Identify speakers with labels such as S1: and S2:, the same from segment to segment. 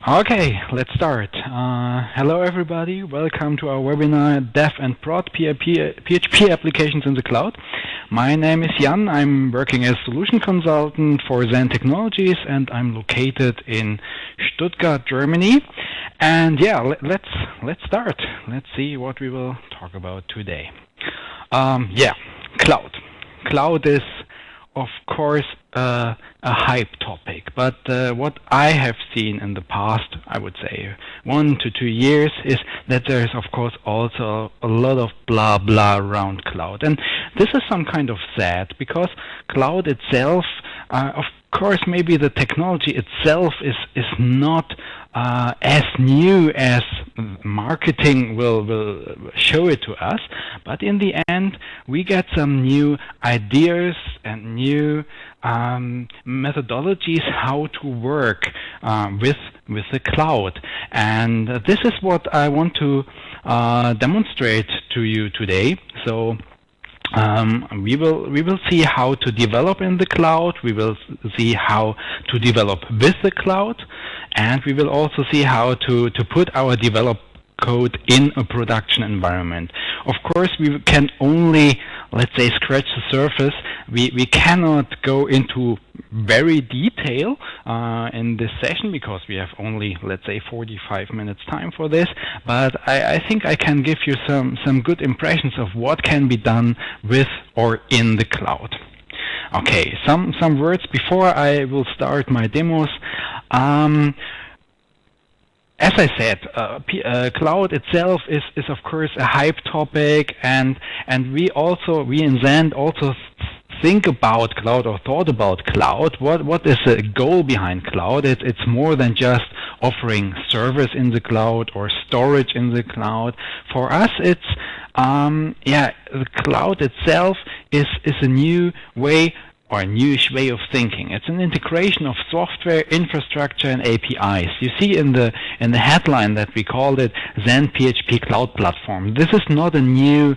S1: Okay, let's start. Hello everybody, welcome to our webinar Dev and Prod PHP Applications in the Cloud. My name is Jan, I'm working as solution consultant for Zen Technologies and I'm located in Stuttgart, Germany. And yeah, let's start. Let's see what we will talk about today. Cloud. Cloud is of course a hype topic, but what I have seen in the past, I would say 1 to 2 years, is that there is of course also a lot of blah blah around cloud, and this is some kind of sad, because cloud itself, of course maybe the technology itself is not as new as marketing will show it to us, but in the end we get some new ideas and new methodologies how to work with the cloud, and this is what I want to demonstrate to you today. So we will see how to develop in the cloud, we will see how to develop with the cloud, and we will also see how to put our developed code in a production environment. Of course, we can only, let's say, scratch the surface. We cannot go into very detail in this session because we have only, let's say, 45 minutes time for this, but I think I can give you some good impressions of what can be done with or in the cloud. Okay, some words before I will start my demos. As I said, cloud itself is of course a hype topic, and we in Zen also think about cloud, or thought about cloud. What is the goal behind cloud? It's more than just offering servers in the cloud or storage in the cloud. For us, it's the cloud itself is a new way, or a newish way of thinking. It's an integration of software, infrastructure, and APIs. You see in the headline that we called it Zen PHP Cloud Platform. This is not a new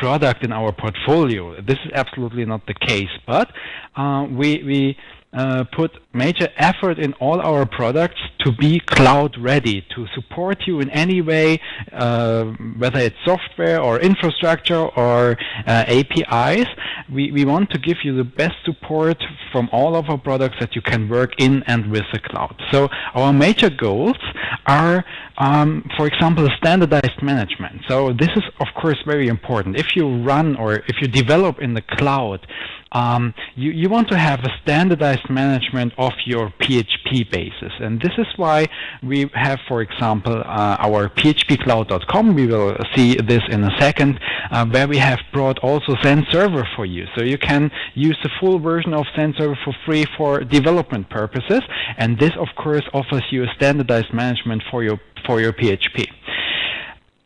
S1: product in our portfolio. This is absolutely not the case. But we put major effort in all our products to be cloud ready, to support you in any way, whether it's software or infrastructure or APIs. We want to give you the best support from all of our products that you can work in and with the cloud. So our major goals are, for example, standardized management. So this is of course very important. If you run or if you develop in the cloud, you want to have a standardized management of your PHP basis, and this is why we have, for example, our phpcloud.com. We will see this in a second, where we have brought also Zen Server for you, so you can use the full version of Zen Server for free for development purposes, and this of course offers you a standardized management for your PHP.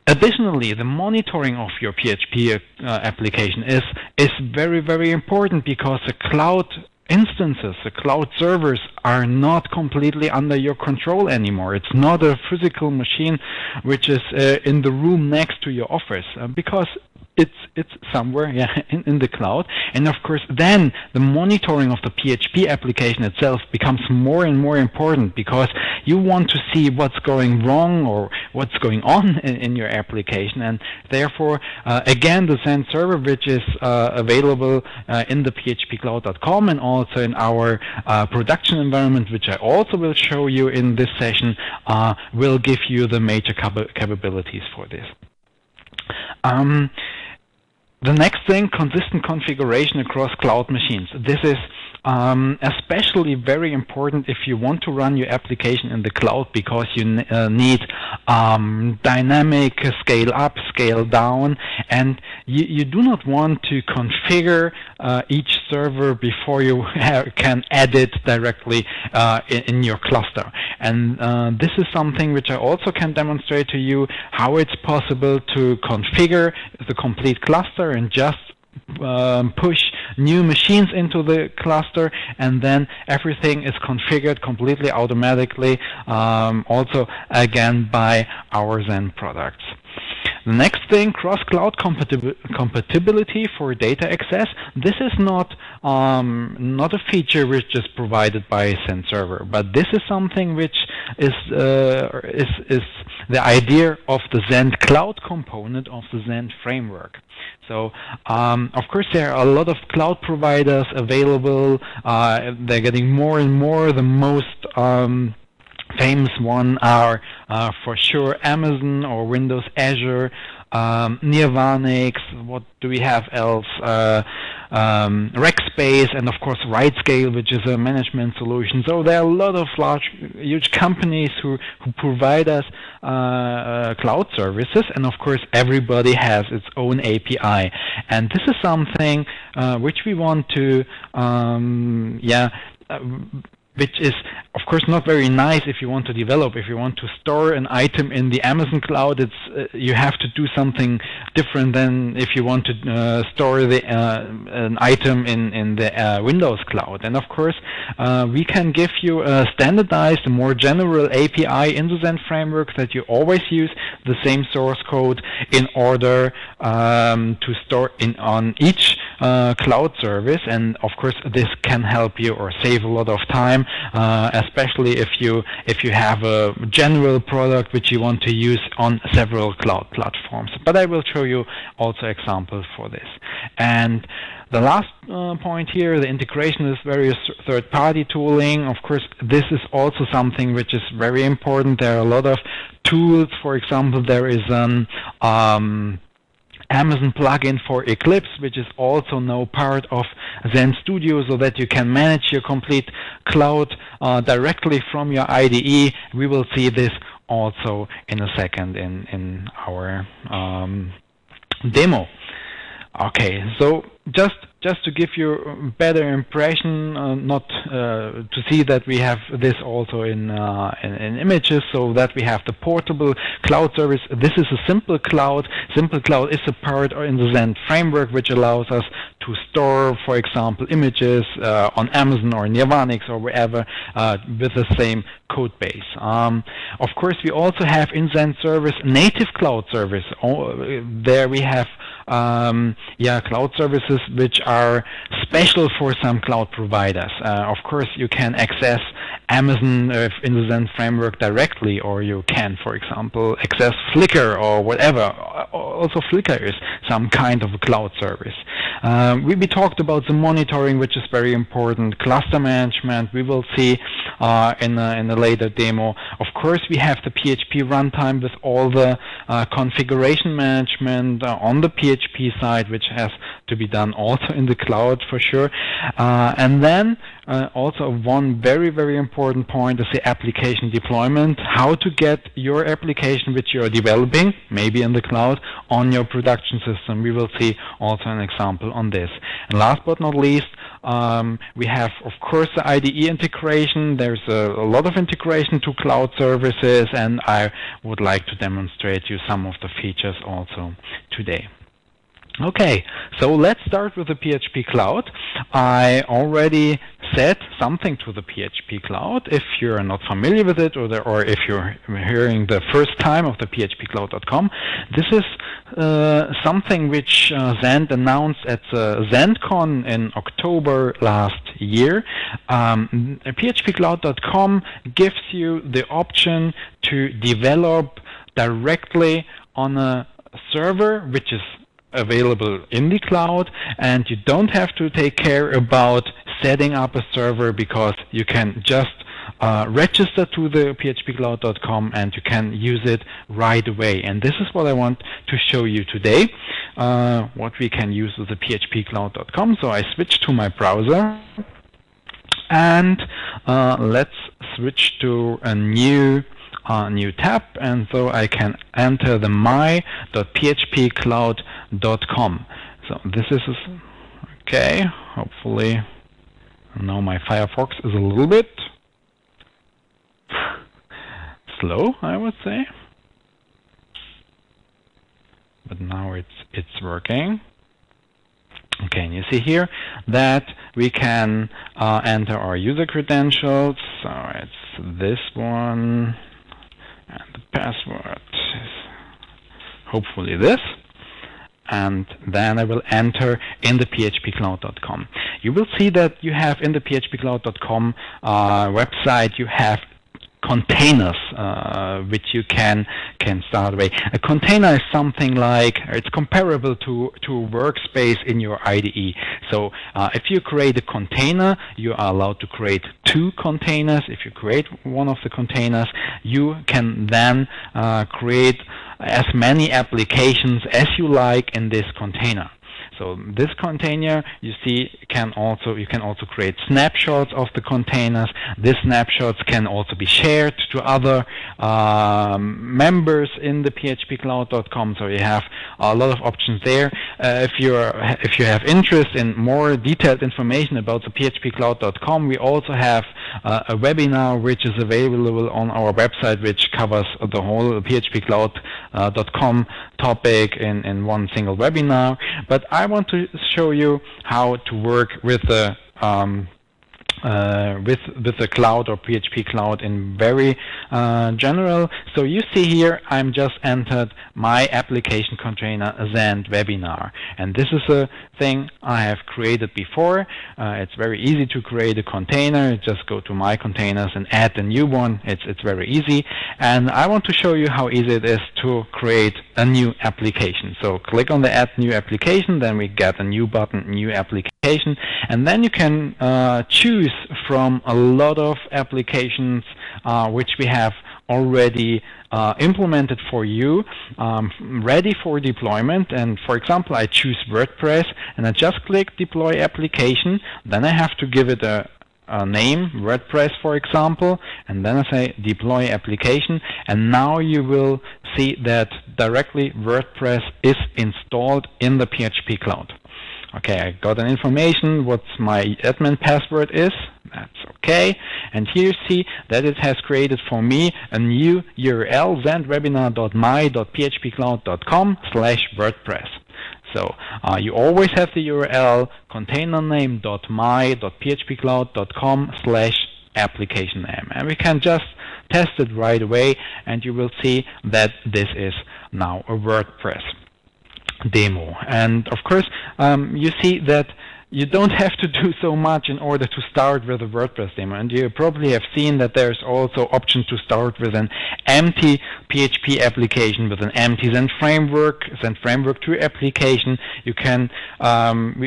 S1: Additionally, the monitoring of your PHP application is very, very important, because the cloud instances, the cloud servers, are not completely under your control anymore. It's not a physical machine which is in the room next to your office, because it's somewhere in the cloud. And of course then the monitoring of the PHP application itself becomes more and more important, because you want to see what's going wrong or what's going on in your application, and therefore again the Zen Server, which is available in the phpcloud.com and also in our production environment, which I also will show you in this session, will give you the major capabilities for this. The next thing, consistent configuration across cloud machines. This is especially very important if you want to run your application in the cloud, because you need dynamic scale up, scale down, and you do not want to configure each server before you can add it directly in your cluster. And this is something which I also can demonstrate to you, how it's possible to configure the complete cluster and just push new machines into the cluster, and then everything is configured completely automatically, also again by our Zen products. The next thing, cross-cloud compatibility for data access. This is not a feature which is provided by Zen Server, but this is something which is the idea of the Zend cloud component of the Zend framework. So, of course, there are a lot of cloud providers available. They're getting more and more. The most famous one are for sure Amazon or Windows Azure, Nirvanix. What do we have else? Rackspace, and of course RightScale, which is a management solution. So there are a lot of huge companies who provide us cloud services, and of course everybody has its own API. And this is something which we want to which is, of course, not very nice if you want to develop. If you want to store an item in the Amazon cloud, it's you have to do something different than if you want to store an item in the Windows cloud. And of course, we can give you a standardized, more general API in the Zend framework that you always use the same source code in order to store on each cloud service. And of course, this can help you or save a lot of time. Especially if you have a general product which you want to use on several cloud platforms. But I will show you also examples for this. And the last point here, the integration with various third-party tooling. Of course, this is also something which is very important. There are a lot of tools. For example, there is an Amazon plugin for Eclipse, which is also now part of Zend Studio, so that you can manage your complete cloud directly from your IDE. We will see this also in a second in our demo. Okay, so just to give you a better impression, not to see that we have this also in images, so that we have the portable cloud service. This is a simple cloud. Simple cloud is a part in the Zend framework which allows us to store, for example, images on Amazon or Nirvanix or wherever with the same code base. Of course, we also have in Zend service native cloud service. There we have cloud services which are special for some cloud providers. Of course, you can access Amazon in the Zend framework directly, or you can, for example, access Flickr or whatever. Also, Flickr is some kind of a cloud service. We talked about the monitoring, which is very important. Cluster management, we will see in a later demo. Of course, we have the PHP runtime with all the configuration management on the PHP side, which has to be done also in the cloud for sure. And then also one very, very important point is the application deployment, how to get your application which you are developing, maybe in the cloud, on your production system. We will see also an example on this. And last but not least, we have, of course, the IDE integration. There's a lot of integration to cloud services, and I would like to demonstrate you some of the features also today. Okay, so let's start with the PHP Cloud. I already said something to the PHP Cloud. If you're not familiar with it, or if you're hearing the first time of the phpcloud.com, this is something which Zend announced at ZendCon in October last year. phpcloud.com gives you the option to develop directly on a server which is available in the cloud, and you don't have to take care about setting up a server, because you can just register to the phpcloud.com and you can use it right away. And this is what I want to show you today, what we can use with the phpcloud.com. So I switch to my browser, and let's switch to a new tab, and so I can enter the my.phpcloud.com. So this is okay. Hopefully, now my Firefox is a little bit slow, I would say, but now it's working. Okay, and you see here that we can enter our user credentials. So it's this one. And the password is hopefully this. And then I will enter in the phpcloud.com. You will see that you have in the phpcloud.com website, you have containers which you can start with. A container is something like, it's comparable to a workspace in your IDE. So if you create a container, you are allowed to create 2 containers. If you create one of the containers, you can then create as many applications as you like in this container. So this container, you see, you can also create snapshots of the containers. These snapshots can also be shared to other members in the phpcloud.com. So you have a lot of options there. If you have interest in more detailed information about the phpcloud.com, we also have a webinar which is available on our website, which covers the whole phpcloud.com topic in one single webinar. But I want to show you how to work with the cloud or PHP cloud in very general. So you see here, I'm just entered my application container Zend webinar, and this is a thing I have created before. It's very easy to create a container. Just go to my containers and add a new one. It's very easy, and I want to show you how easy it is to create a new application. So click on the add new application, then we get a new button, new application, and then you can choose from a lot of applications which we have already implemented for you, ready for deployment. And for example, I choose WordPress and I just click deploy application. Then I have to give it a name, WordPress for example, and then I say deploy application, and now you will see that directly WordPress is installed in the PHP cloud. Okay, I got an information what my admin password is. That's okay. And here you see that it has created for me a new URL, zendwebinar.my.phpcloud.com/WordPress. So you always have the URL contaiername.my.phpcloud.com/application name. And we can just test it right away, and you will see that this is now a WordPress demo. And of course, you see that you don't have to do so much in order to start with a WordPress demo. And you probably have seen that there's also option to start with an empty PHP application, with an empty Zend Framework 2 application. You can,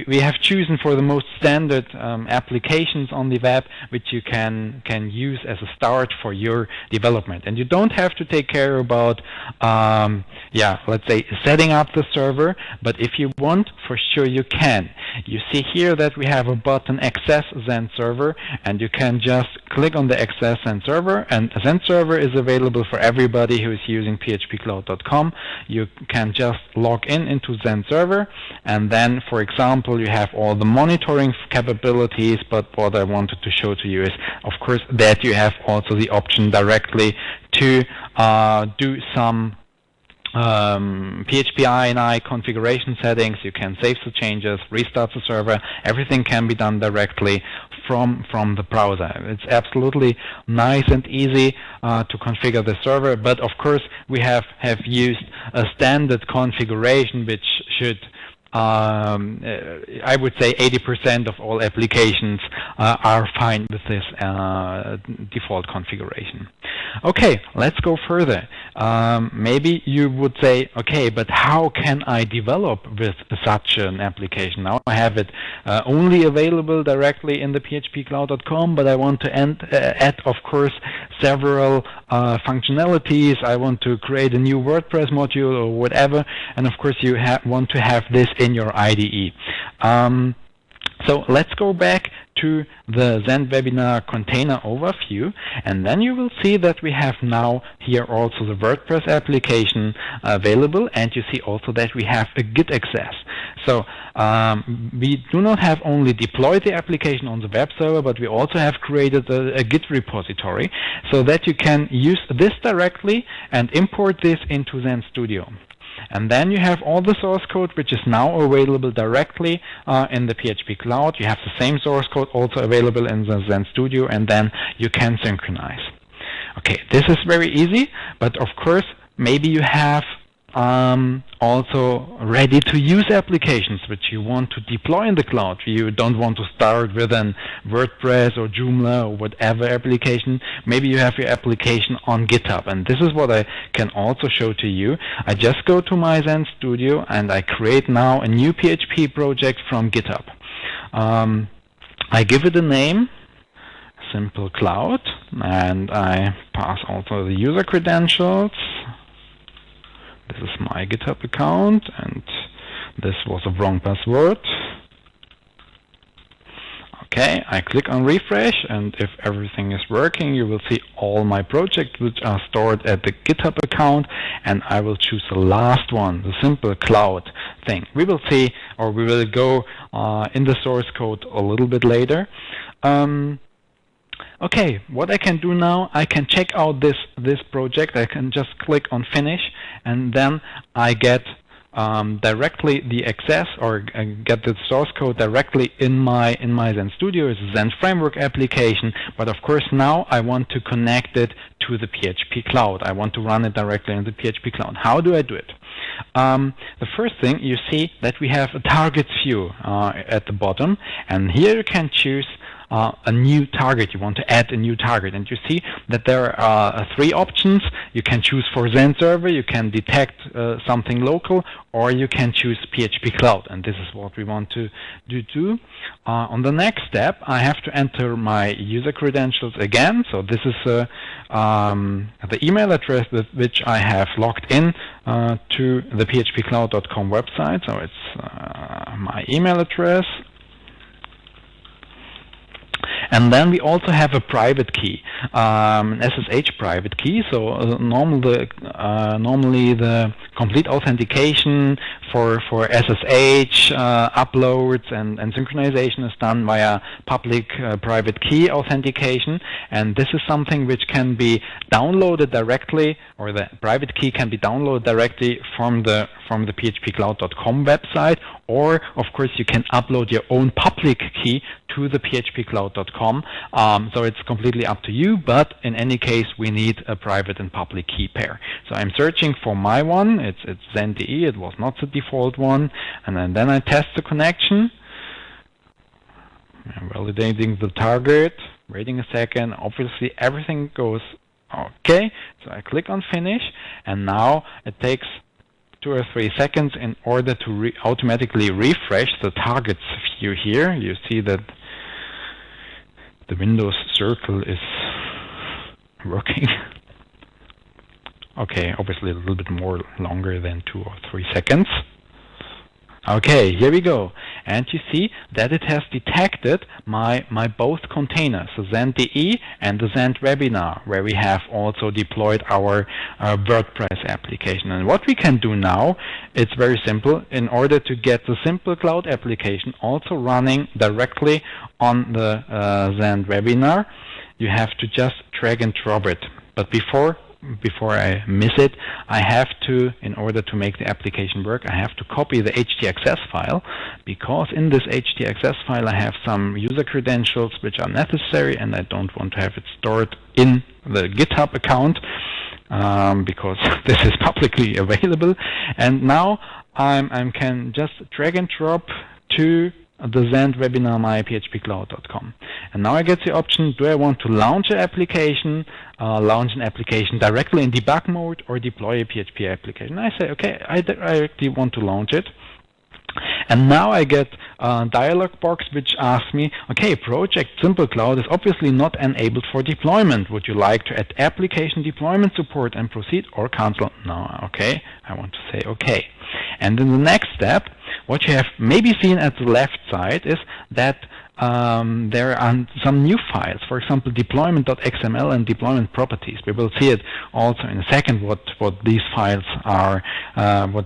S1: we have chosen for the most standard applications on the web, which you can use as a start for your development. And you don't have to take care about, let's say setting up the server, but if you want, for sure you can. You see here that we have a button Access Zend Server, and you can just click on the Access Zend Server, and Zend Server is available for everybody who is using phpcloud.com. You can just log into Zend Server, and then, for example, you have all the monitoring capabilities, but what I wanted to show to you is, of course, that you have also the option directly to do some PHP INI configuration settings. You can save the changes, restart the server. Everything can be done directly from the browser. It's absolutely nice and easy to configure the server, but of course we have used a standard configuration which should I would say 80% of all applications are fine with this default configuration. Okay, let's go further. Maybe you would say, okay, but how can I develop with such an application? Now I have it only available directly in the phpcloud.com, but I want to add, of course, several functionalities. I want to create a new WordPress module or whatever, and of course you want to have this in your IDE. So let's go back to the Zend webinar container overview, and then you will see that we have now here also the WordPress application available, and you see also that we have a Git access. So we do not have only deployed the application on the web server, but we also have created a Git repository so that you can use this directly and import this into Zend Studio. And then you have all the source code which is now available directly in the PHP Cloud. You have the same source code also available in the Zend Studio, and then you can synchronize. Okay, this is very easy, but of course maybe you have also ready-to-use applications which you want to deploy in the cloud. You don't want to start with an WordPress or Joomla or whatever application. Maybe you have your application on GitHub, and this is what I can also show to you. I just go to my Zen Studio and I create now a new PHP project from GitHub. I give it a name, Simple Cloud, and I pass also the user credentials. This is my GitHub account, and this was a wrong password. Okay, I click on refresh, and if everything is working, you will see all my projects which are stored at the GitHub account, and I will choose the last one, the Simple Cloud thing. We will see, or we will go in the source code a little bit later. Okay, what I can do now, I can check out this project. I can just click on finish, and then I get directly the access, or get the source code directly in my Zen Studio. It's a Zen framework application, but of course now I want to connect it to the PHP cloud. I want to run it directly in the PHP cloud. How do I do it? The first thing, you see that we have a targets view at the bottom, and here you can choose a new target. You want to add a new target, and you see that there are 3 options. You can choose for Zen server, you can detect something local, or you can choose PHP cloud, and this is what we want to do too. On the next step, I have to enter my user credentials again. So this is the email address with which I have logged in to the phpcloud.com website. So it's my email address. And then we also have a private key, an SSH private key. So normally the complete authentication for SSH uploads and synchronization is done via public private key authentication. And this is something which can be downloaded directly, or the private key can be downloaded directly from the phpcloud.com website, or of course you can upload your own public key to the phpcloud.com. So it's completely up to you, but in any case we need a private and public key pair. So I'm searching for my one. It's Zen.de. It was not the default one, and then I test the connection. I'm validating the target, waiting a second. Obviously everything goes okay. So I click on finish, and now it takes 2 or 3 seconds in order to automatically refresh the targets view here. You see that the Windows circle is working. Okay, obviously a little bit more longer than 2 or 3 seconds. Okay, here we go. And you see that it has detected my both containers, the Zen.de and the Zen webinar, where we have also deployed our WordPress application. And what we can do now, it's very simple. In order to get the Simple Cloud application also running directly on the Zen webinar, you have to just drag and drop it. But before I miss it, I have to, in order to make the application work, I have to copy the htaccess file, because in this htaccess file I have some user credentials which are necessary, and I don't want to have it stored in the GitHub account because this is publicly available. And now I can just drag and drop to the Zen webinar myphpcloud.com. And now I get the option, do I want to launch an application, directly in debug mode, or deploy a PHP application? I say, okay, I directly want to launch it. And now I get a dialog box which asks me, okay, Project Simple Cloud is obviously not enabled for deployment. Would you like to add application deployment support and proceed, or cancel? No, okay, I want to say okay. And in the next step, what you have maybe seen at the left side is that there are some new files, for example, deployment.xml and deployment properties. We will see it also in a second what these files are, what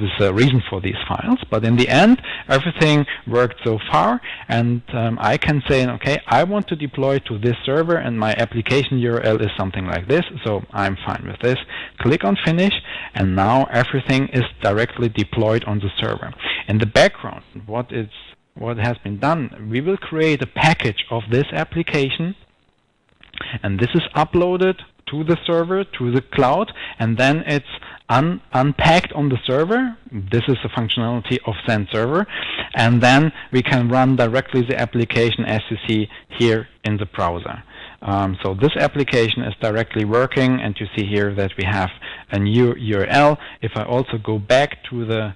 S1: is the reason for these files. But in the end, everything worked so far, and I can say, okay, I want to deploy to this server, and my application URL is something like this, so I'm fine with this. Click on finish, and now everything is directly deployed on the server. In the background, what has been done, we will create a package of this application, and this is uploaded to the server, to the cloud, and then it's unpacked on the server. This is the functionality of Zen server, and then we can run directly the application as you see here in the browser. So this application is directly working, and you see here that we have a new URL. If I also go back to the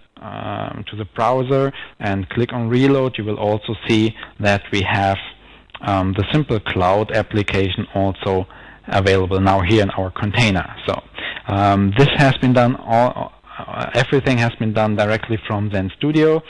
S1: browser and click on reload, you will also see that we have the simple cloud application also available now here in our container. So this has been done, everything has been done directly from Zen Studio.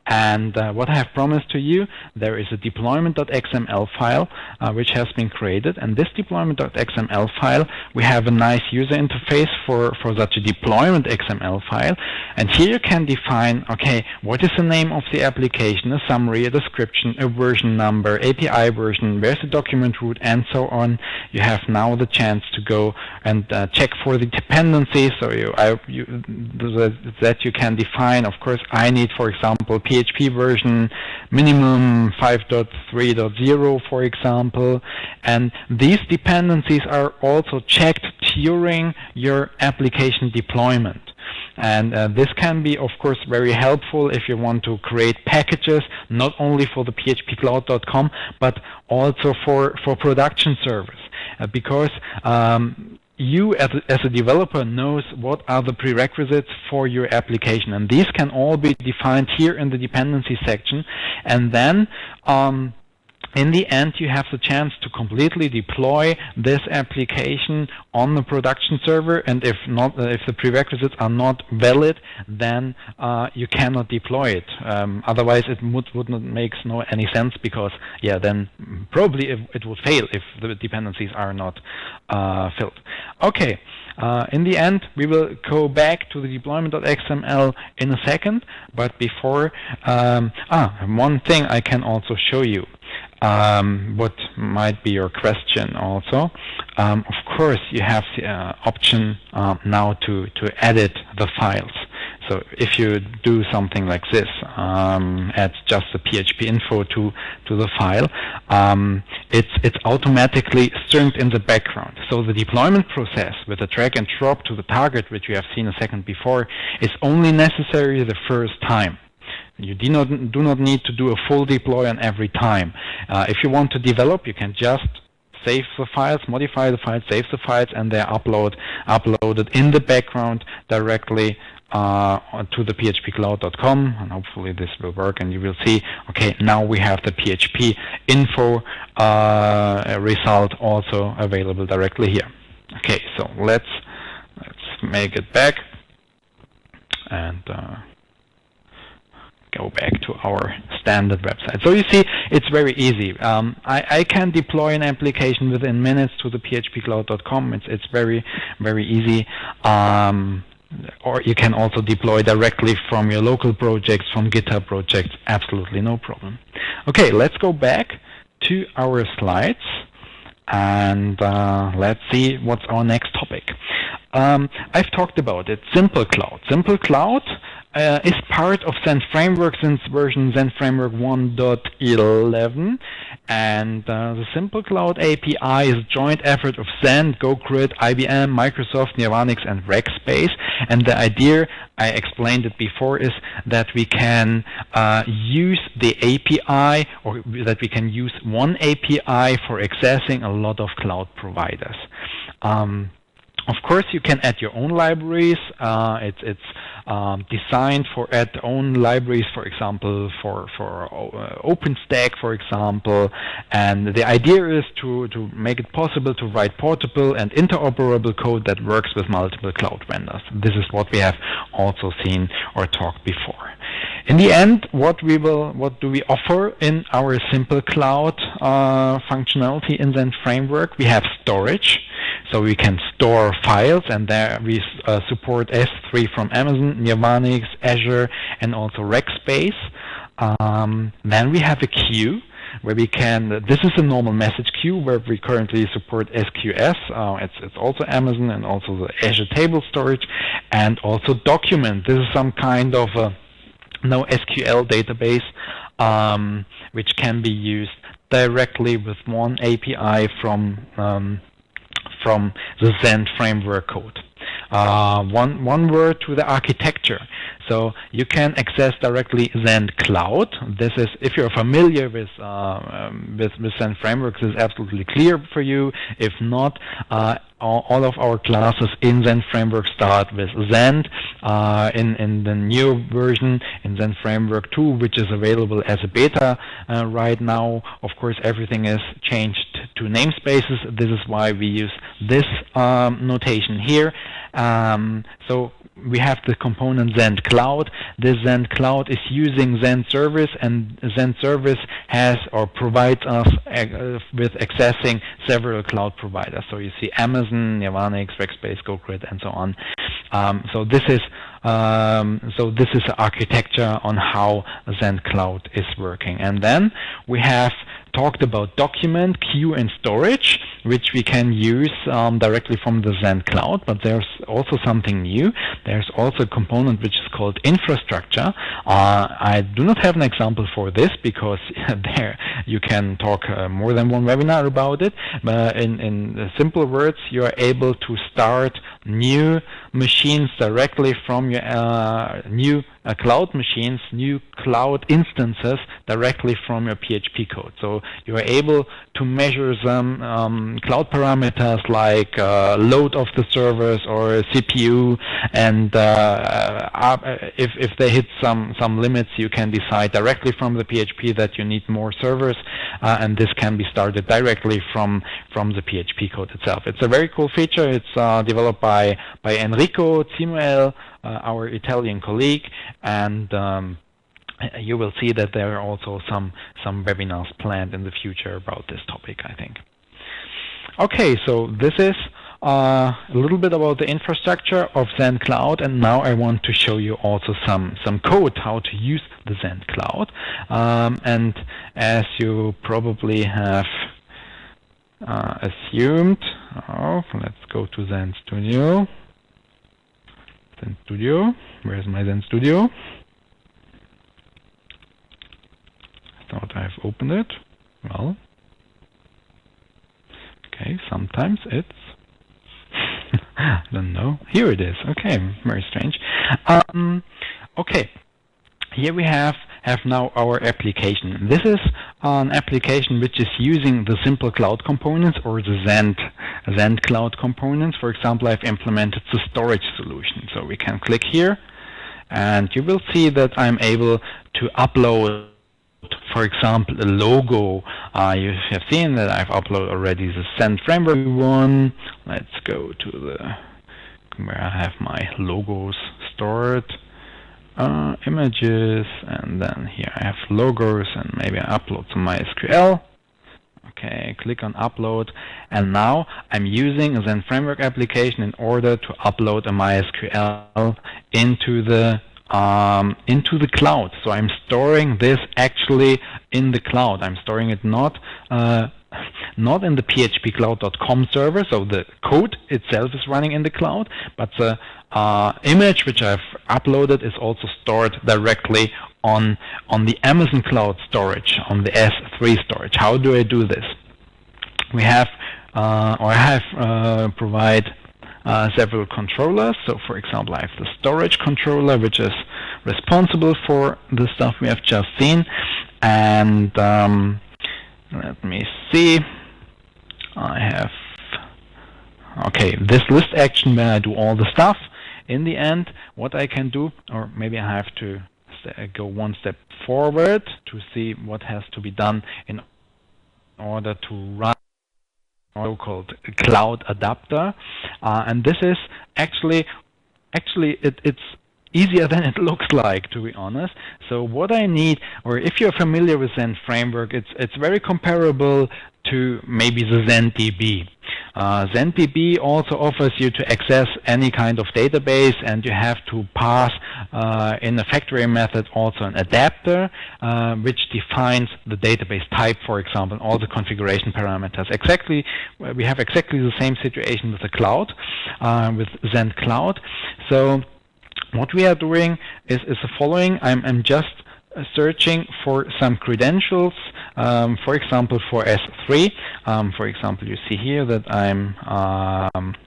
S1: And what I have promised to you, there is a deployment.xml file which has been created, and this deployment.xml file, we have a nice user interface for such a deployment XML file, and here you can define, okay, what is the name of the application, a summary, a description, a version number, API version, where's the document root, and so on. You have now the chance to go and check for the dependencies, so that you can define, of course, I need, for example, PHP version minimum 5.3.0, for example, and these dependencies are also checked during your application deployment. And this can be, of course, very helpful if you want to create packages, not only for the phpcloud.com, but also for production servers, because you as a developer knows what are the prerequisites for your application, and these can all be defined here in the dependency section, and then in the end you have the chance to completely deploy this application on the production server, and if the prerequisites are not valid, then you cannot deploy it. Otherwise it would not make any sense, because yeah, then probably it would fail if the dependencies are not filled. Okay, in the end we will go back to the deployment.xml in a second, but before one thing I can also show you. What might be your question also. Of course, you have the option now to edit the files. So if you do something like this, add just the PHP info to the file, it's automatically synced in the background. So the deployment process with the drag and drop to the target, which you have seen a second before, is only necessary the first time. You do not need to do a full deploy on every time. If you want to develop, you can just save the files, modify the files, save the files, and they're uploaded in the background directly to the phpcloud.com, and hopefully this will work, and you will see, okay, now we have the PHP info result also available directly here. Okay, so let's make it back and go back to our standard website. So you see, it's very easy. I can deploy an application within minutes to the phpcloud.com. It's very, very easy. Or you can also deploy directly from your local projects, from GitHub projects. Absolutely no problem. Okay, let's go back to our slides, and let's see what's our next topic. I've talked about it, Simple Cloud. Simple Cloud is part of Zen Framework since version Zen Framework 1.11, and the Simple Cloud API is a joint effort of Zen, GoGrid, IBM, Microsoft, Nutanix, and Rackspace. And the idea, I explained it before, is that we can use the API, or that we can use one API for accessing a lot of cloud providers. Of course, you can add your own libraries. It's designed for add own libraries, for example, for OpenStack, for example. And the idea is to make it possible to write portable and interoperable code that works with multiple cloud vendors. This is what we have also seen or talked before. In the end, what do we offer in our Simple Cloud functionality in Zen Framework? We have storage. So we can store files, and there we support S3 from Amazon, Nutanix, Azure, and also Rackspace. Then we have a queue where we can, this is a normal message queue where we currently support SQS. It's also Amazon, and also the Azure table storage, and also document. This is some kind of NoSQL database which can be used directly with one API from the Zen framework code. one word to the architecture. So you can access directly Zend Cloud. This is, if you're familiar with Zend frameworks, is absolutely clear for you. If not, all of our classes in Zend framework start with Zend. In the new version, in Zend framework 2, which is available as a beta right now, of course everything is changed to namespaces. This is why we use this notation here. So we have the component Zend Cloud. This Zend Cloud is using Zend Service, and Zend Service has or provides us with accessing several cloud providers. So you see Amazon, Yavanix, Rackspace, GoGrid, and so on. So this is the architecture on how Zend Cloud is working. And then we have talked about document, queue, and storage, which we can use directly from the Zend Cloud, but there's also something new. There's also a component which is called infrastructure. I do not have an example for this because there you can talk more than one webinar about it, but in simple words, you are able to start new machines directly from your new cloud machines, new cloud instances directly from your PHP code. So you are able to measure some cloud parameters like load of the servers or CPU, and if they hit some limits, you can decide directly from the PHP that you need more servers, and this can be started directly from the PHP code itself. It's a very cool feature. It's developed by Enrico Zimuel, our Italian colleague, and you will see that there are also some webinars planned in the future about this topic, I think. Okay, so this is a little bit about the infrastructure of Zend Cloud, and now I want to show you also some code how to use the Zend Cloud. And as you probably have assumed, let's go to Zend Studio. Zend Studio, where's my Zend Studio? I thought I've opened it. Well, okay, sometimes it's I don't know. Here it is. Okay, very strange. Okay, here we have now our application. This is an application which is using the simple cloud components or the Zend cloud components. For example, I've implemented the storage solution. So we can click here, and you will see that I'm able to upload, for example, a logo. You have seen that I've uploaded already the Zend framework one. Let's go to where I have my logos stored. Images, and then here I have logos, and maybe I upload some MySQL. Okay, click on upload, and now I'm using a Zend framework application in order to upload a MySQL into the cloud. So I'm storing this actually in the cloud. I'm storing it not in the phpcloud.com server, so the code itself is running in the cloud, but the image which I've uploaded is also stored directly on the Amazon cloud storage, on the S3 storage. How do I do this? We have, or I have provide several controllers. So for example, I have the storage controller, which is responsible for the stuff we have just seen, and let me see. I have, okay, this list action where I do all the stuff. In the end, what I can do, or maybe I have to go one step forward to see what has to be done in order to run a so-called cloud adapter. And this is actually it's easier than it looks like, to be honest. So what I need, or if you're familiar with Zend framework, it's very comparable to maybe the ZendDB. ZendDB also offers you to access any kind of database, and you have to pass in a factory method also an adapter which defines the database type, for example, and all the configuration parameters. We have exactly the same situation with the cloud, with Zend Cloud. So what we are doing is the following. I'm just searching for some credentials, for example, for S3. For example, you see here that I'm,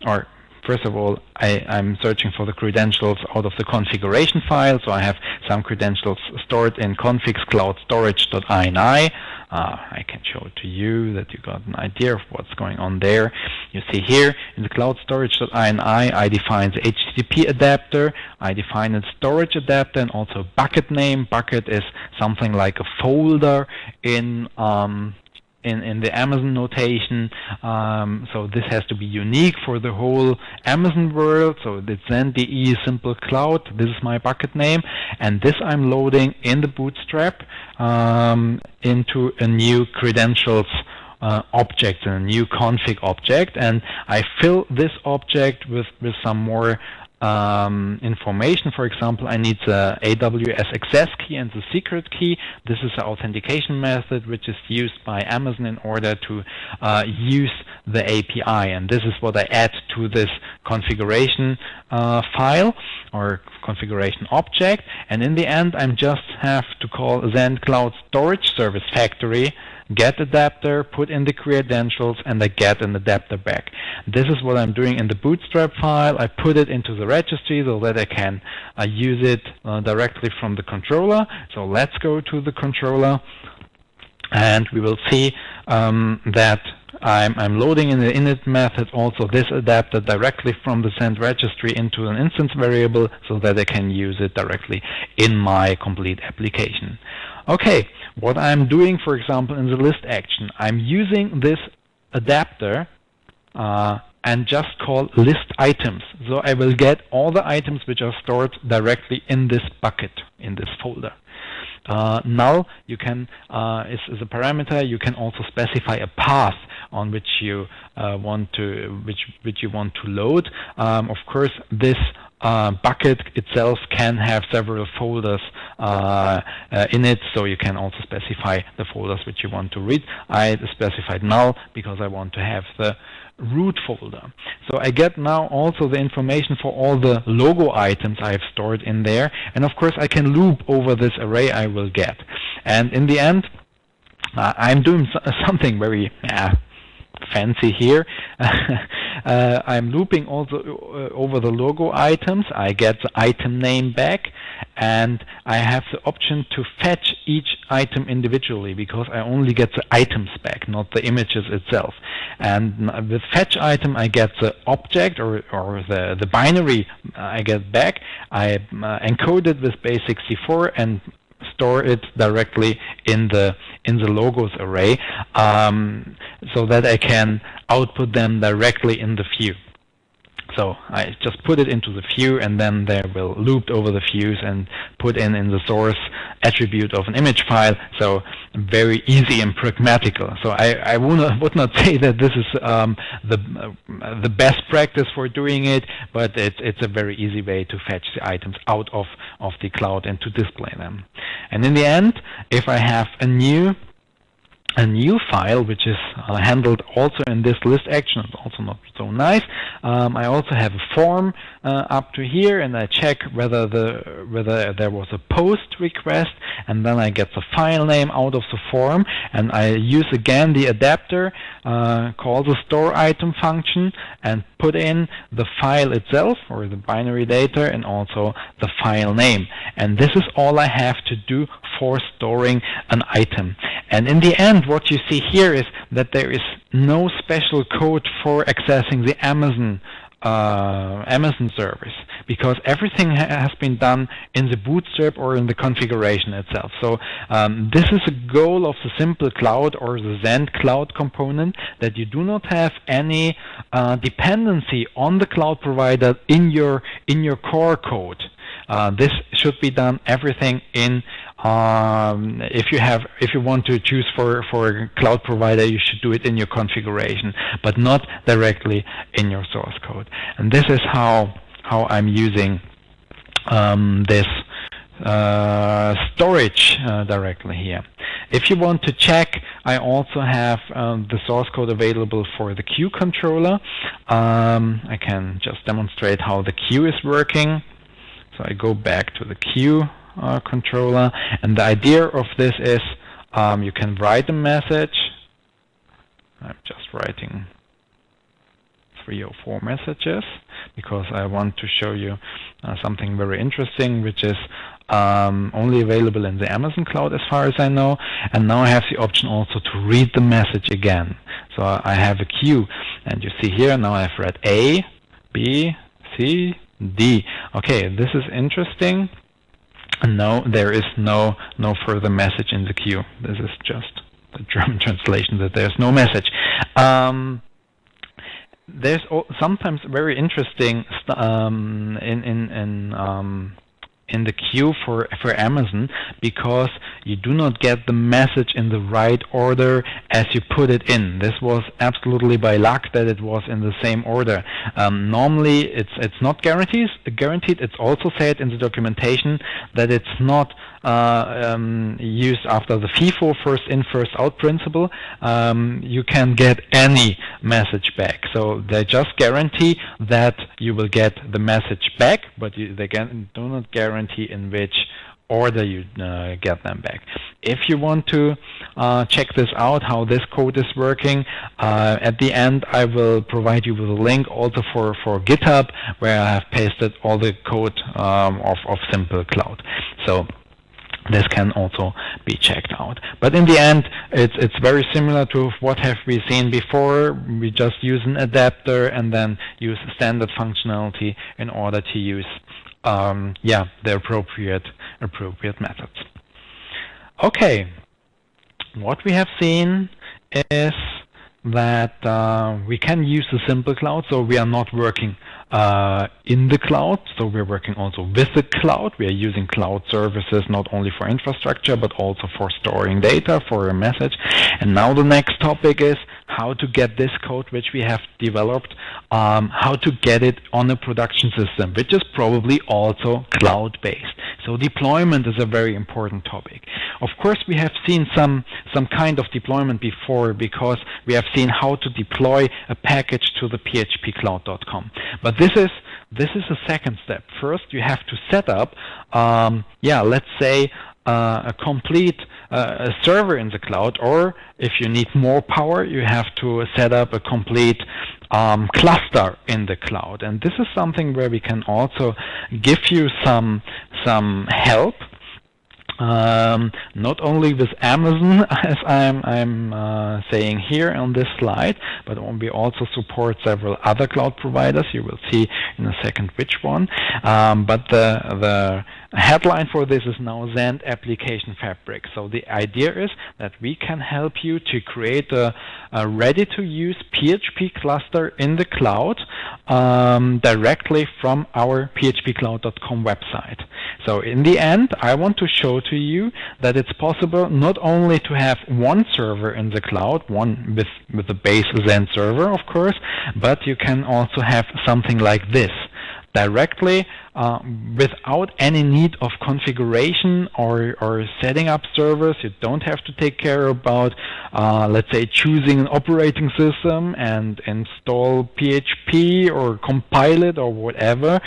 S1: or first of all, I'm searching for the credentials out of the configuration file. So I have some credentials stored in configs cloud storage.ini. I can show it to you that you got an idea of what's going on there. You see here in the cloud storage.ini, I define the HTTP adapter, I define a storage adapter, and also a bucket name. Bucket is something like a folder in the Amazon notation. So this has to be unique for the whole Amazon world. So it's NDE simple cloud. This is my bucket name, and this I'm loading in the Bootstrap into a new credentials object, a new config object, and I fill this object with some more information. For example, I need the AWS access key and the secret key. This is the authentication method which is used by Amazon in order to use the API, and this is what I add to this configuration file or configuration object. And in the end, I just have to call Zen Cloud Storage Service Factory, get adapter, put in the credentials, and I get an adapter back. This is what I'm doing in the Bootstrap file. I put it into the registry so that I can use it directly from the controller. So let's go to the controller, and we will see that I'm loading in the init method also this adapter directly from the send registry into an instance variable so that I can use it directly in my complete application. Okay, what I'm doing, for example, in the list action, I'm using this adapter and just call list items. So I will get all the items which are stored directly in this bucket, in this folder. Null you can is a parameter. You can also specify a path on which you want to load. Of course, this bucket itself can have several folders in it, so you can also specify the folders which you want to read. I specified null because I want to have the root folder. So I get now also the information for all the logo items I have stored in there, and of course I can loop over this array I will get. And in the end, I'm doing something very fancy here. I'm looping also over the logo items. I get the item name back, and I have the option to fetch each item individually because I only get the items back, not the images itself. And with fetch item I get the object or the binary I get back. I encode it with base64 and store it directly in the logos array, so that I can output them directly in the view. So I just put it into the view, and then they will loop over the views and put in the source attribute of an image file. So very easy and pragmatical. So I would not say that this is the best practice for doing it, but it's a very easy way to fetch the items out of the cloud and to display them. And in the end, if I have a new file which is handled also in this list action, it's also not so nice. I also have a form up to here, and I check whether there was a post request, and then I get the file name out of the form, and I use again the adapter, call the store item function, and put in the file itself or the binary data and also the file name. And this is all I have to do for storing an item. And in the end, what you see here is that there is no special code for accessing the Amazon service, because everything has been done in the Bootstrap or in the configuration itself. So this is a goal of the simple cloud or the Zen cloud component, that you do not have any dependency on the cloud provider in your core code. This should be done everything in if you want to choose for a cloud provider, you should do it in your configuration, but not directly in your source code. And this is how I'm using this storage directly here. If you want to check, I also have the source code available for the queue controller. I can just demonstrate how the queue is working. So I go back to the queue controller, and the idea of this is you can write a message. I'm just writing 3 or 4 messages. because I want to show you something very interesting, which is only available in the Amazon cloud as far as I know. And now I have the option also to read the message again. So I have a queue, and you see here now I've read A, B, C, D. Okay, this is interesting. And no, there is no further message in the queue. This is just the German translation that there's no message. There's sometimes very interesting in the queue for Amazon, because you do not get the message in the right order as you put it in. This was absolutely by luck that it was in the same order. Normally it's not guaranteed. It's also said in the documentation that it's not used after the FIFO, first in first out principle. You can get any message back, so they just guarantee that you will get the message back, but they do not guarantee in which order you get them back. If you want to check this out, how this code is working, at the end I will provide you with a link also for GitHub, where I have pasted all the code of Simple Cloud. So this can also be checked out. But in the end, it's very similar to what have we seen before. We just use an adapter and then use standard functionality in order to use the appropriate methods. Okay, what we have seen is that we can use the Simple Cloud, so we are not working in the cloud, so we're working also with the cloud. We are using cloud services not only for infrastructure but also for storing data, for a message. And now the next topic is how to get this code which we have developed, how to get it on a production system, which is probably also cloud-based. So deployment is a very important topic. Of course, we have seen some kind of deployment before, because we have seen how to deploy a package to the phpcloud.com. But this is a second step. First, you have to set up, let's say, a complete server in the cloud, or if you need more power, you have to set up a complete cluster in the cloud. And this is something where we can also give you some help. Not only with Amazon, as I'm saying here on this slide, but we also support several other cloud providers. You will see in a second which one. But the headline for this is now Zend Application Fabric. So the idea is that we can help you to create a ready-to-use PHP cluster in the cloud directly from our phpcloud.com website. So in the end, I want to show to you that it's possible not only to have one server in the cloud, one with the base Zend server, of course, but you can also have something like this directly without any need of configuration or setting up servers. You don't have to take care about, let's say, choosing an operating system and install PHP or compile it or whatever.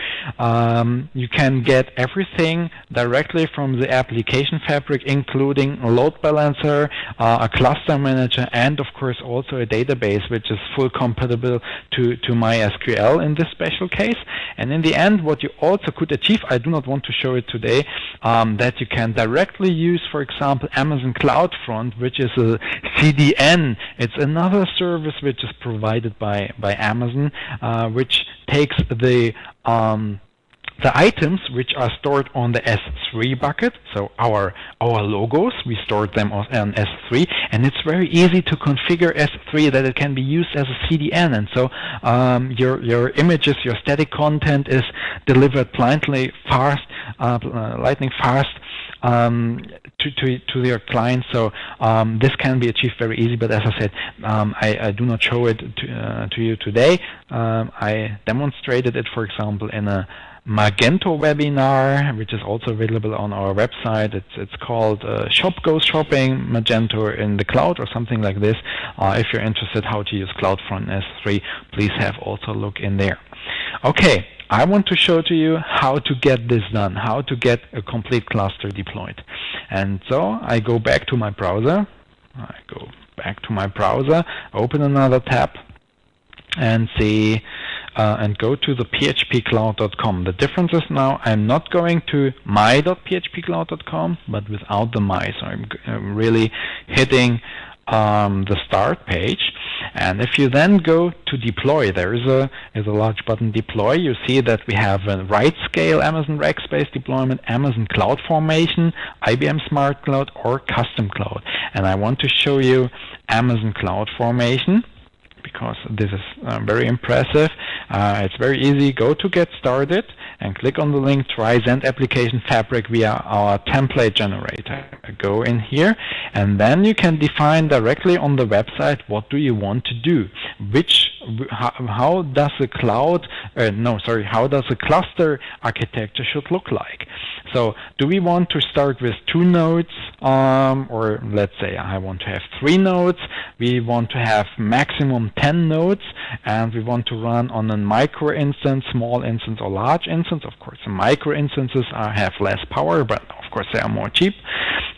S1: You can get everything directly from the application fabric, including a load balancer, a cluster manager, and of course also a database which is full compatible to MySQL in this special case. And in the end, what you also could achieve, I do not want to show it today, that you can directly use, for example, Amazon CloudFront, which is a CDN. It's another service which is provided by Amazon, which takes the items which are stored on the S3 bucket, so our logos, we stored them on S3, and it's very easy to configure S3 that it can be used as a CDN, and so your images, your static content is delivered lightning fast to your client. So this can be achieved very easy, but as I said, I do not show it to you today. I demonstrated it, for example, in a Magento webinar, which is also available on our website. It's called Shop Goes Shopping, Magento in the Cloud, or something like this. If you're interested how to use CloudFront S3, please have also a look in there. Okay, I want to show to you how to get this done, how to get a complete cluster deployed. And so I go back to my browser. Open another tab and see and go to the phpcloud.com. The difference is now I'm not going to my.phpcloud.com, but without the my. So I'm really hitting the start page. And if you then go to deploy, there is a large button deploy. You see that we have a right scale Amazon Rackspace deployment, Amazon Cloud Formation, IBM Smart Cloud, or Custom Cloud. And I want to show you Amazon Cloud Formation, because this is very impressive. It's very easy. Go to Get Started and click on the link Try Zen Application Fabric via our template generator. Go in here, and then you can define directly on the website what do you want to do. How does the how does the cluster architecture should look like? So do we want to start with 2 nodes, or let's say I want to have 3 nodes. We want to have maximum 10 nodes, and we want to run on a micro instance, small instance, or large instance. Of course, the micro instances have less power, but of course they are more cheap.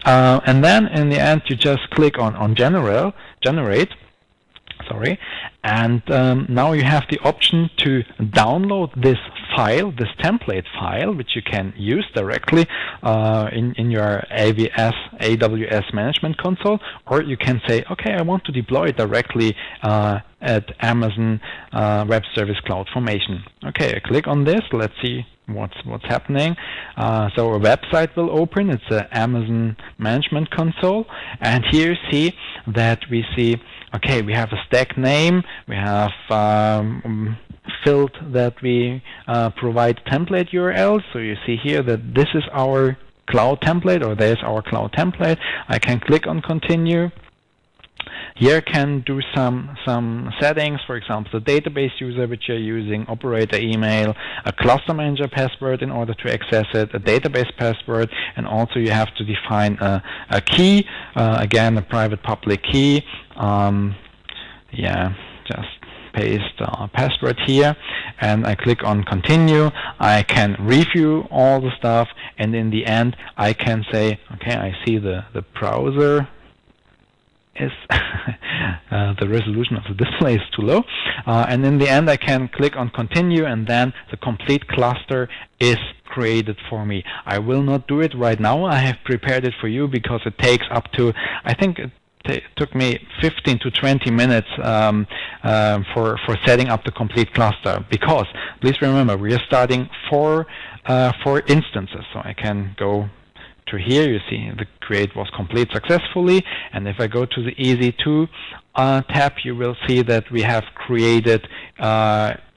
S1: And then in the end, you just click on generate. And now you have the option to download this file, this template file, which you can use directly in your AWS Management Console, or you can say, okay, I want to deploy it directly at Amazon Web Service Cloud Formation. Okay, I click on this. Let's see what's happening. So a website will open. It's the Amazon Management Console, and here you see that okay, we have a stack name, we have filled that we provide template URLs. So you see here that this is our cloud template, or there's our cloud template. I can click on continue. Here I can do some settings, for example, the database user which you're using, operator email, a cluster manager password in order to access it, a database password, and also you have to define a key, again a private public key. Just paste password here, and I click on continue. I can review all the stuff, and in the end I can say, okay, I see the browser is the resolution of the display is too low, and in the end I can click on continue, and then the complete cluster is created for me. I will not do it right now. I have prepared it for you because it takes up to, I think it took me 15 to 20 minutes for setting up the complete cluster, because please remember we are starting four instances. So I can go to here. You see the create was complete successfully, and if I go to the EZ2 tab, you will see that we have created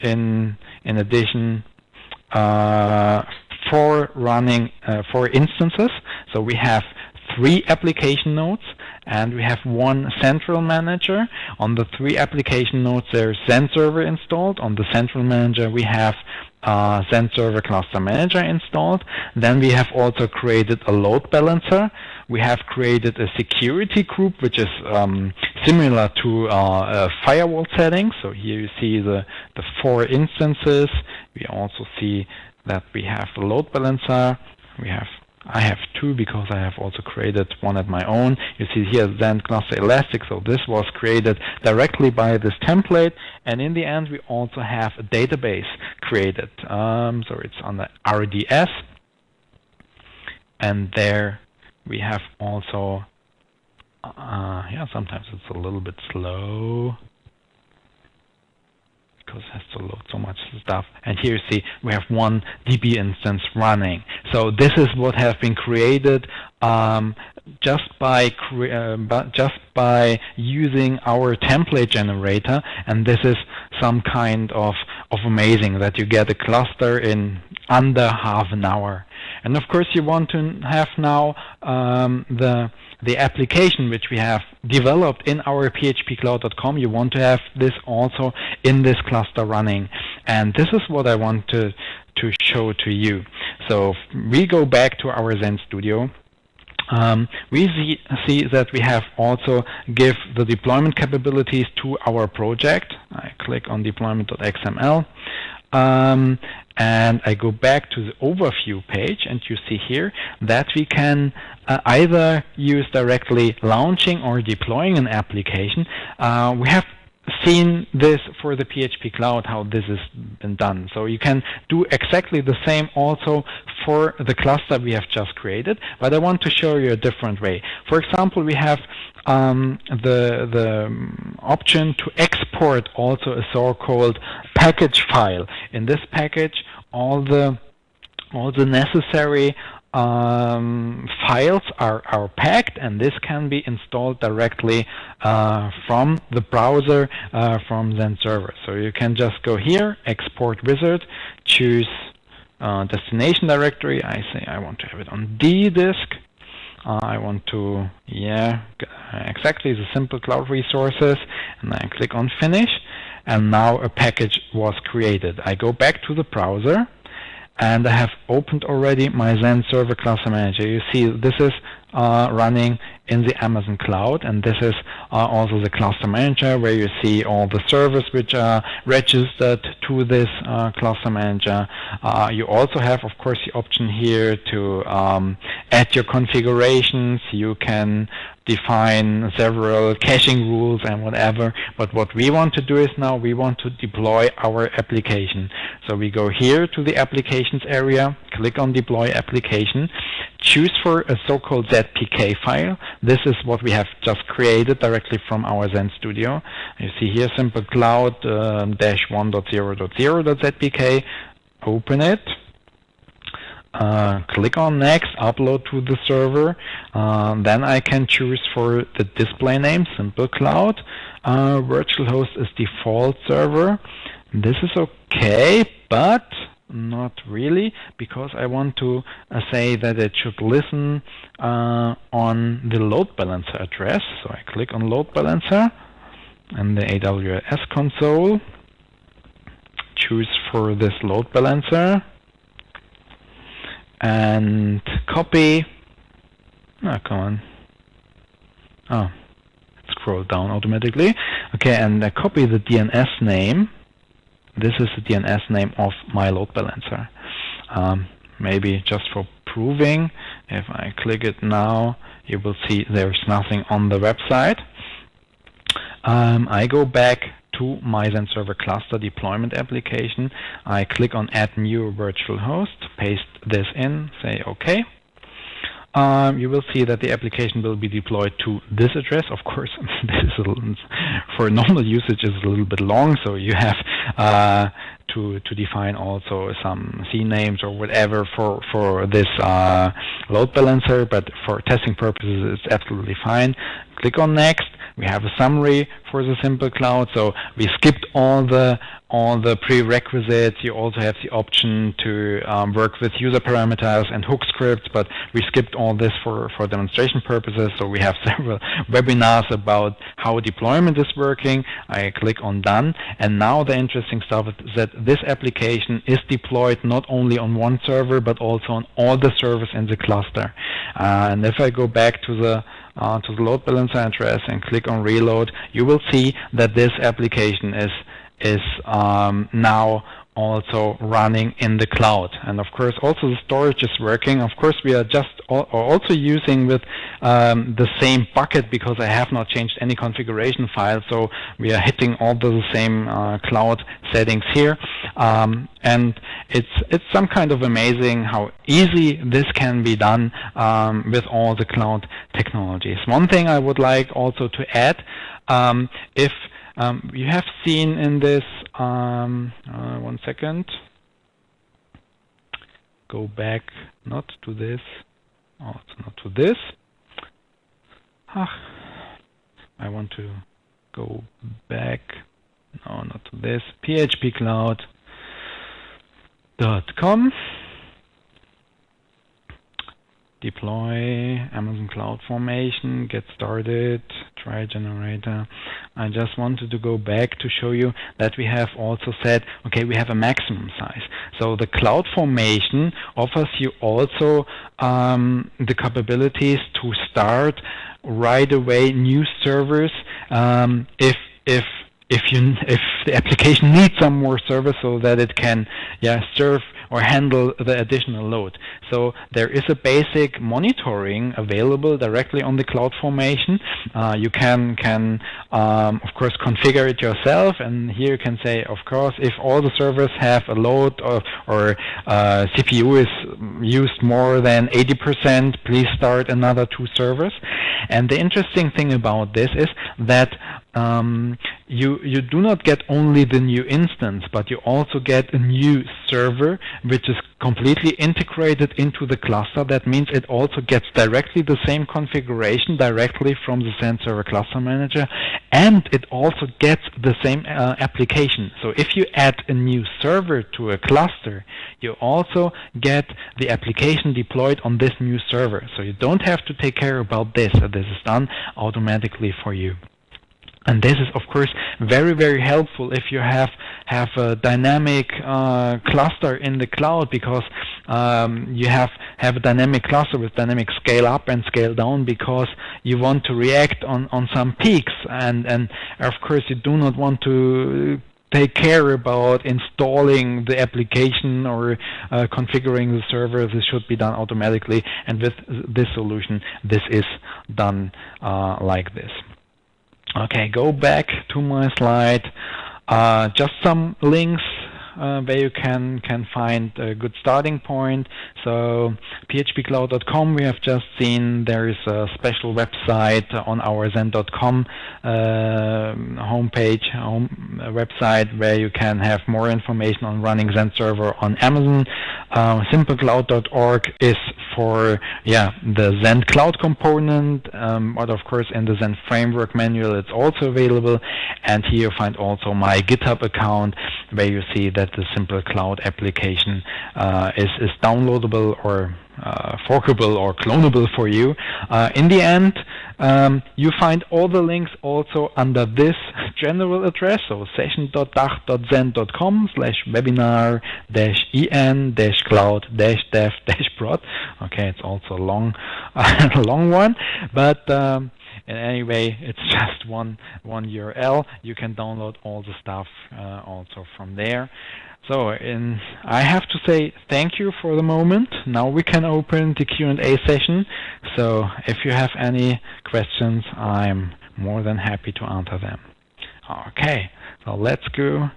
S1: in addition 4 instances. So we have 3 application nodes, and we have 1 central manager. On the 3 application nodes there's Zen Server installed. On the central manager we have Zen Server Cluster Manager installed. Then we have also created a load balancer. We have created a security group, which is similar to firewall settings. So here you see the 4 instances. We also see that we have the load balancer. I have 2 because I have also created one at my own. You see here Zen Cluster Elastic, so this was created directly by this template. And in the end we also have a database created. So it's on the RDS, and there we have also sometimes it's a little bit slow because it has to load so much stuff. And here you see we have 1 DB instance running. So this is what has been created just by using our template generator, and this is some kind of amazing that you get a cluster in under half an hour. And of course you want to have now the application which we have developed in our phpcloud.com. You want to have this also in this cluster running, and this is what I want to show to you. So we go back to our Zen Studio. We see that we have also give the deployment capabilities to our project. I click on deployment.xml. And I go back to the overview page, and you see here that we can either use directly launching or deploying an application. We have seen this for the PHP Cloud, how this has been done. So you can do exactly the same also for the cluster we have just created, but I want to show you a different way. For example, we have the option to export also a so-called package file. In this package, all the necessary files are packed, and this can be installed directly from the browser from Zen server. So you can just go here, export wizard, choose destination directory. I say I want to have it on D disk. I want to, exactly the simple cloud resources, and I click on finish, and now a package was created. I go back to the browser, and I have opened already my Zen Server Cluster Manager. You see this is running in the Amazon Cloud, and this is also the Cluster Manager, where you see all the servers which are registered to this Cluster Manager. You also have, of course, the option here to add your configurations. You can define several caching rules and whatever, but what we want to do is now we want to deploy our application. So we go here to the applications area, click on deploy application, choose for a so-called ZPK file. This is what we have just created directly from our Zen Studio. You see here simple cloud -1.0.0.zpk. Open it. Click on next, upload to the server. Then I can choose for the display name, simple cloud. Virtual host is default server. This is okay, but not really, because I want to say that it should listen on the load balancer address. So I click on load balancer and the AWS console. Choose for this load balancer and copy. Oh, come on. Oh, scroll down automatically. Okay, and I copy the DNS name. This is the DNS name of my load balancer. Maybe just for proving, if I click it now, you will see there's nothing on the website. I go back to my Zen Server Cluster deployment application. I click on Add New Virtual Host, paste this in, say OK. You will see that the application will be deployed to this address. Of course, this is for normal usage is a little bit long, so you have to define also some CNAMEs or whatever for this load balancer, but for testing purposes it's absolutely fine. Click on next. We have a summary for the simple cloud, so we skipped all the prerequisites. You also have the option to work with user parameters and hook scripts, but we skipped all this for demonstration purposes. So we have several webinars about how deployment is working. I click on done, and now the interesting stuff is that this application is deployed not only on one server but also on all the servers in the cluster. And if I go back to the load balancer address and click on reload, you will see that this application is now also running in the cloud. And of course also the storage is working. Of course we are just also using with the same bucket, because I have not changed any configuration file, so we are hitting all the same cloud settings here. And it's some kind of amazing how easy this can be done with all the cloud technologies. One thing I would like also to add, if you have seen in this, 1 second, go back, not to this, also not to this. I want to go back, no, not to this, phpcloud.com. Deploy Amazon Cloud Formation, get started, try generator. I just wanted to go back to show you that we have also said, okay, we have a maximum size. So the Cloud Formation offers you also the capabilities to start right away new servers if the application needs some more servers, so that it can serve or handle the additional load. So there is a basic monitoring available directly on the CloudFormation. You can of course configure it yourself, and here you can say, of course, if all the servers have a load or CPU is used more than 80%, please start another 2 servers. And the interesting thing about this is that you do not get only the new instance, but you also get a new server which is completely integrated into the cluster. That means it also gets directly the same configuration directly from the Zen Server Cluster Manager, and it also gets the same application. So if you add a new server to a cluster, you also get the application deployed on this new server. So you don't have to take care about this. This is done automatically for you. And this is, of course, very, very helpful if you have a dynamic cluster in the cloud, because you have a dynamic cluster with dynamic scale up and scale down, because you want to react on some peaks, and of course you do not want to take care about installing the application or configuring the server. This should be done automatically, and with this solution this is done like this. Okay, go back to my slide. Just some links where you can find a good starting point. So phpcloud.com, we have just seen. There is a special website on our zen.com homepage, website, where you can have more information on running Zen Server on Amazon. simplecloud.org is for the Zen Cloud component, but of course in the Zen Framework manual it's also available. And here you find also my GitHub account, where you see that the Simple Cloud application is downloadable or forkable or clonable for you. In the end, you find all the links also under this general address, so session.dach.zen.com/webinar-en-cloud-dev-prod. Okay, it's also a long one, but anyway, it's just one URL. You can download all the stuff also from there. So I have to say thank you for the moment. Now we can open the Q&A session. So if you have any questions, I'm more than happy to answer them. Okay, so let's go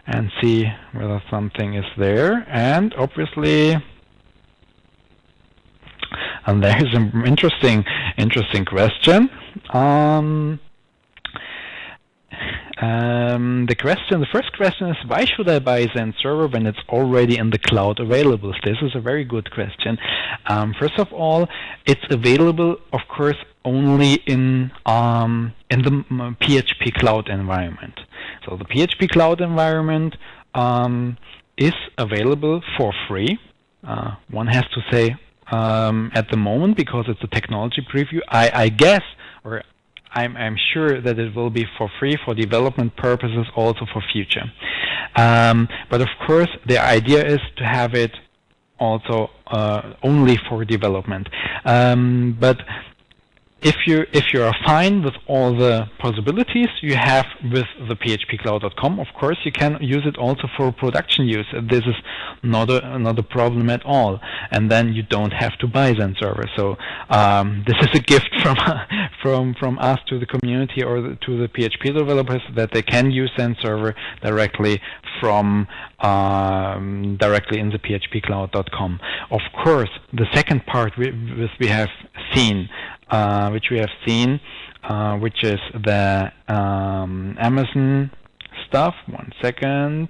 S1: and see whether something is there. And obviously, and there is an interesting question. The first question is, why should I buy Zen Server when it's already in the cloud available? This is a very good question. First of all, it's available, of course, only in the PHP cloud environment. So the PHP cloud environment is available for free. One has to say at the moment, because it's a technology preview. I guess, or I'm sure that it will be for free for development purposes also for future. But of course, the idea is to have it also only for development. But if you are fine with all the possibilities you have with the phpcloud.com, of course you can use it also for production use. This is not a problem at all, and then you don't have to buy Zen Server. So this is a gift from us to the community or to the PHP developers, that they can use Zen Server directly from directly in the phpcloud.com. Of course, the second part we have seen, which is the Amazon stuff. One second.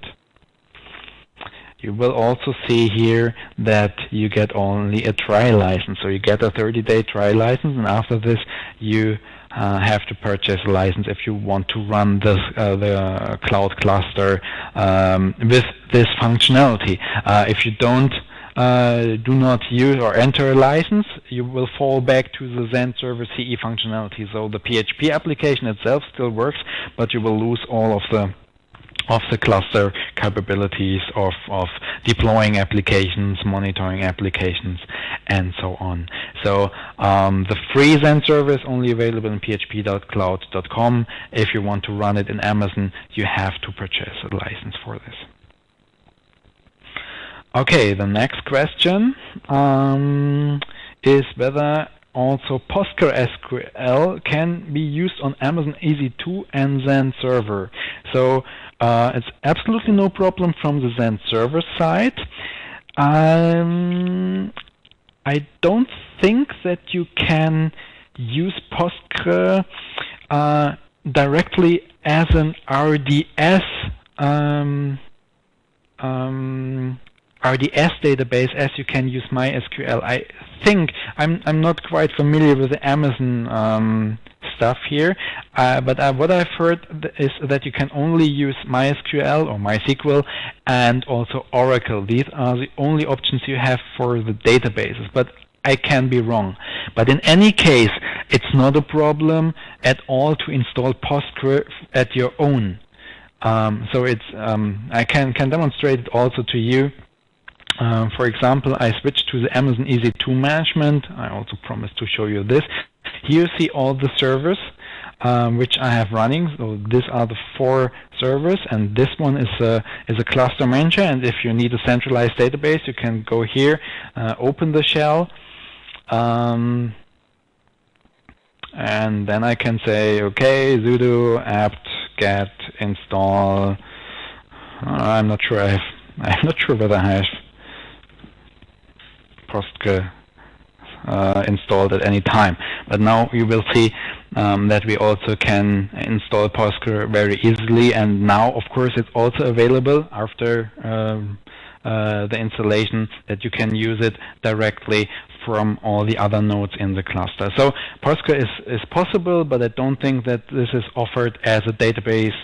S1: You will also see here that you get only a trial license. So you get a 30-day trial license, and after this you have to purchase a license if you want to run this, the cloud cluster with this functionality. If you do not use or enter a license, you will fall back to the Zen Server CE functionality. So the PHP application itself still works, but you will lose all of the cluster capabilities of deploying applications, monitoring applications, and so on. So the free Zen Server is only available in php.cloud.com. If you want to run it in Amazon, you have to purchase a license for this. Okay, the next question is whether also PostgreSQL can be used on Amazon EC2 and Zen server. So it's absolutely no problem from the Zen server side. I don't think that you can use Postgre directly as an RDS RDS database as you can use MySQL. I think I'm not quite familiar with the Amazon stuff here, but what I've heard is that you can only use MySQL or MySQL and also Oracle. These are the only options you have for the databases, but I can be wrong. But in any case, it's not a problem at all to install Postgre at your own. So it's I can demonstrate it also to you. For example, I switched to the Amazon EC2 management. I also promised to show you this. Here you see all the servers which I have running. So these are the 4 servers, and this one is a cluster manager. And if you need a centralized database, you can go here, open the shell, and then I can say, okay, sudo apt get install. I'm not sure whether I have Postgre installed at any time, but now you will see that we also can install Postgre very easily, and now of course it's also available after the installation that you can use it directly from all the other nodes in the cluster. So Postgre is possible, but I don't think that this is offered as a database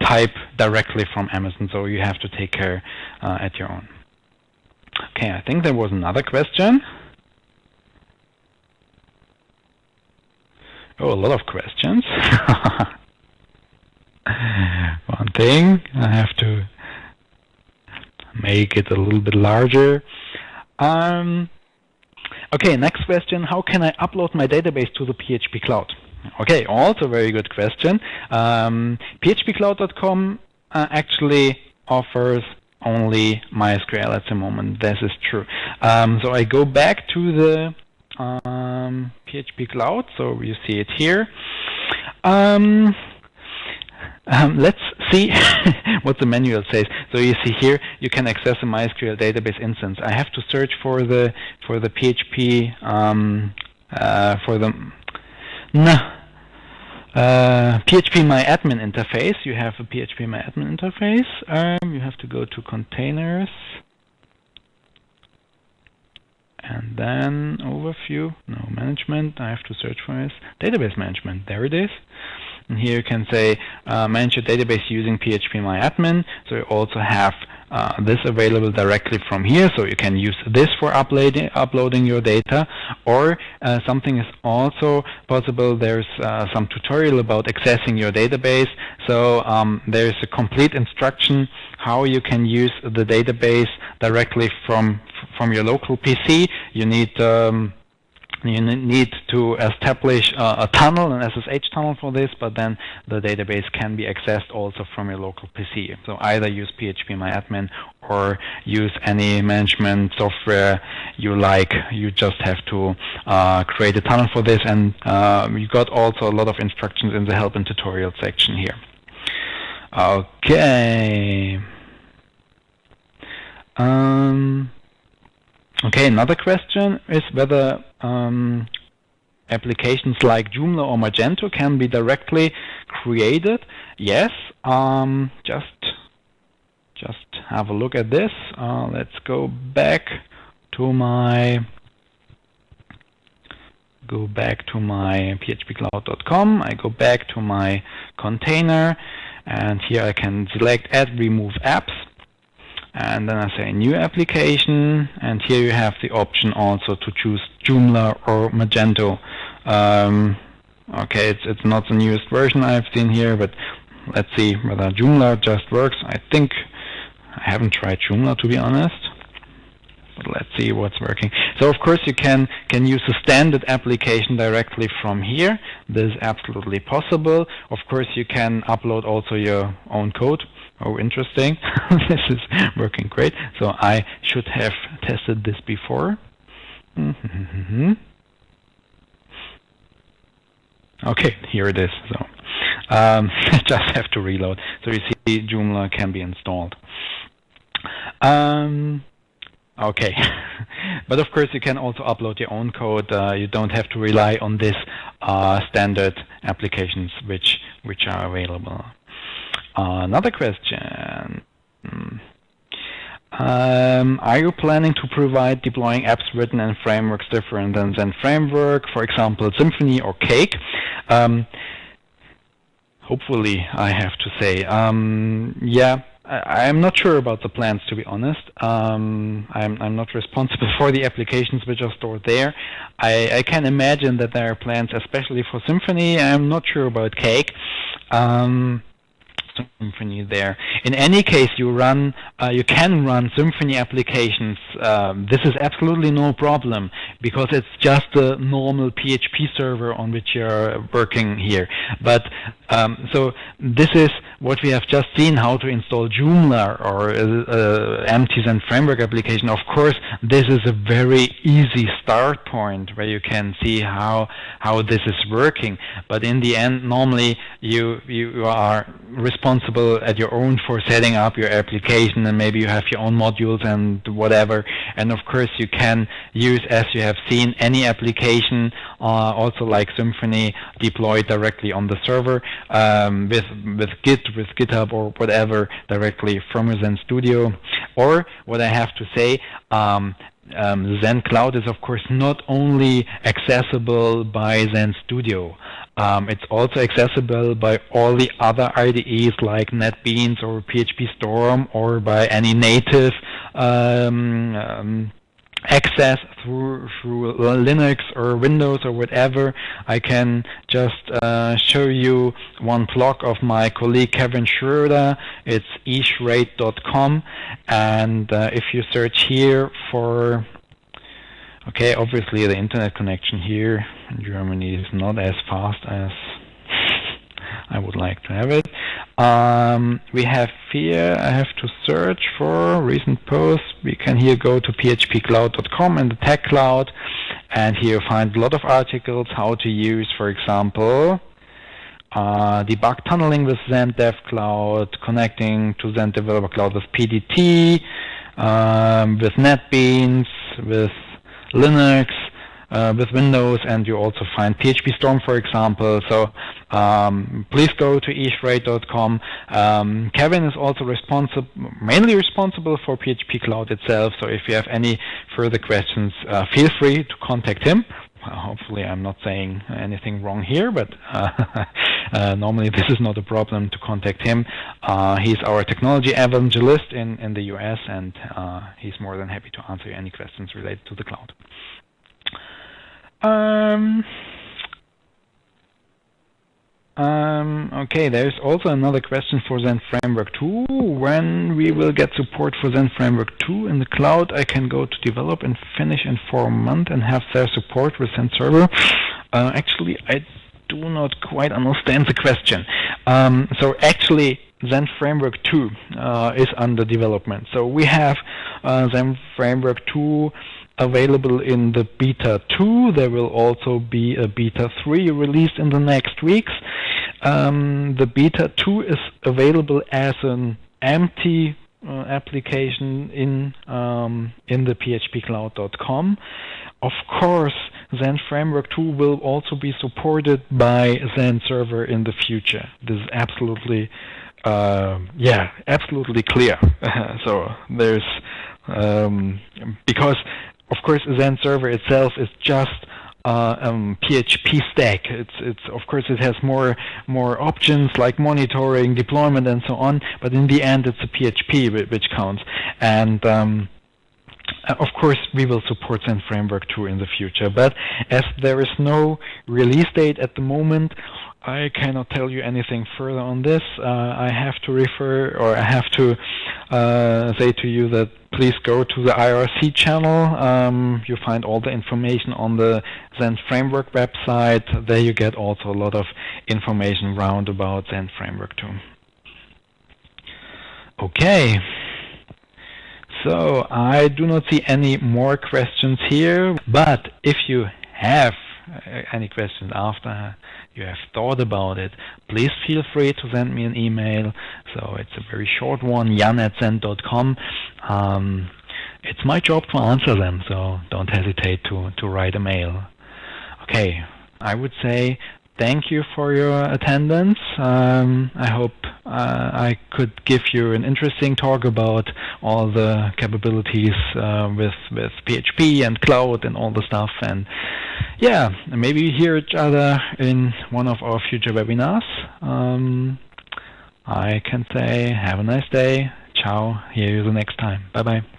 S1: type directly from Amazon, so you have to take care at your own. Okay, I think there was another question. Oh, a lot of questions. One thing, I have to make it a little bit larger. Okay, next question. How can I upload my database to the PHP Cloud? Okay, also very good question. phpcloud.com actually offers only MySQL at the moment. This is true. So I go back to the PHP Cloud. So you see it here. Let's see what the manual says. So you see here, you can access a MySQL database instance. I have to search for the PHP PHP My Admin interface. You have a PHP My Admin interface. You have to go to containers, and then overview. No, management. I have to search for this. Database management. There it is. And here you can say manage your database using PHP My Admin. So you also have this available directly from here. So you can use this for uploading your data, or something is also possible. There's some tutorial about accessing your database. So there's a complete instruction how you can use the database directly from your local PC. You need to establish a tunnel, an SSH tunnel for this, but then the database can be accessed also from your local PC. So either use PHP My Admin or use any management software you like. You just have to create a tunnel for this, and you got also a lot of instructions in the help and tutorial section here. Okay. Okay, another question is whether applications like Joomla or Magento can be directly created. Yes, just have a look at this. Let's go back to my phpcloud.com. I go back to my container, and here I can select Add Remove Apps. And then I say New Application, and here you have the option also to choose Joomla or Magento. Okay, it's not the newest version I've seen here, but let's see whether Joomla just works. I think I haven't tried Joomla, to be honest, but let's see what's working. So of course you can use a standard application directly from here. This is absolutely possible. Of course you can upload also your own code. Oh, interesting. This is working great. So I should have tested this before. Okay, here it is. So just have to reload. So you see Joomla can be installed. Okay, but of course you can also upload your own code. You don't have to rely on this standard applications which are available. Another question. Are you planning to provide deploying apps written in frameworks different than Zen Framework, for example, Symfony or Cake? Hopefully, I have to say. Yeah, I'm not sure about the plans, to be honest. I'm not responsible for the applications which are stored there. I can imagine that there are plans, especially for Symfony. I'm not sure about Cake. Symfony there. In any case, you can run Symfony applications. This is absolutely no problem because it's just a normal PHP server on which you're working here. But so this is what we have just seen, how to install Joomla or empty Zen Framework application. Of course, this is a very easy start point where you can see how this is working. But in the end, normally you are responsible at your own for setting up your application, and maybe you have your own modules and whatever. And of course, you can use, as you have seen, any application, also like Symfony, deployed directly on the server with Git, with GitHub or whatever, directly from your Zen Studio. Or what I have to say, Zen Cloud is of course not only accessible by Zen Studio. It's also accessible by all the other IDEs like NetBeans or PHP Storm, or by any native access through Linux or Windows or whatever. I can just show you one blog of my colleague Kevin Schroeder. It's eShrate.com, and if you search here for, okay, obviously the internet connection here in Germany is not as fast as I would like to have it. We have here, I have to search for recent posts. We can here go to phpcloud.com and the Tech Cloud, and here you find a lot of articles how to use, for example, debug tunneling with Zen Dev Cloud, connecting to Zen Developer Cloud with PDT, with NetBeans, with Linux, with Windows, and you also find PHP Storm, for example. So please go to eShrate.com. Kevin is also mainly responsible for PHP Cloud itself. So if you have any further questions, feel free to contact him. Hopefully I'm not saying anything wrong here, but normally this is not a problem to contact him. He's our technology evangelist in the US, and he's more than happy to answer any questions related to the cloud. Okay, there's also another question for Zen Framework 2. When we will get support for Zen Framework 2 in the cloud, I can go to develop and finish in 4 months and have their support with Zen Server. Actually, I do not quite understand the question. So actually, Zen Framework 2 is under development. So we have Zen Framework 2 available in the beta 2. There will also be a beta 3 released in the next weeks. The beta 2 is available as an empty application in the phpcloud.com. Of course, Zen Framework 2 will also be supported by Zen Server in the future. This is absolutely absolutely clear. So there's because of course Zen Server itself is just PHP stack. It's of course it has more options like monitoring, deployment, and so on. But in the end, it's a PHP which counts. And of course, we will support Zen Framework 2 in the future. But as there is no release date at the moment, I cannot tell you anything further on this. I have to refer, or I have to say to you that please go to the IRC channel. You find all the information on the Zen Framework website. There you get also a lot of information round about Zen Framework 2. Okay. So I do not see any more questions here, but if you have any questions after you have thought about it, please feel free to send me an email. So it's a very short one, jan@zen.com. It's my job to answer them, so don't hesitate to write a mail. Okay, I would say thank you for your attendance. I hope I could give you an interesting talk about all the capabilities with PHP and cloud and all the stuff. And yeah, maybe we hear each other in one of our future webinars. I can say have a nice day. Ciao. Hear you the next time. Bye-bye.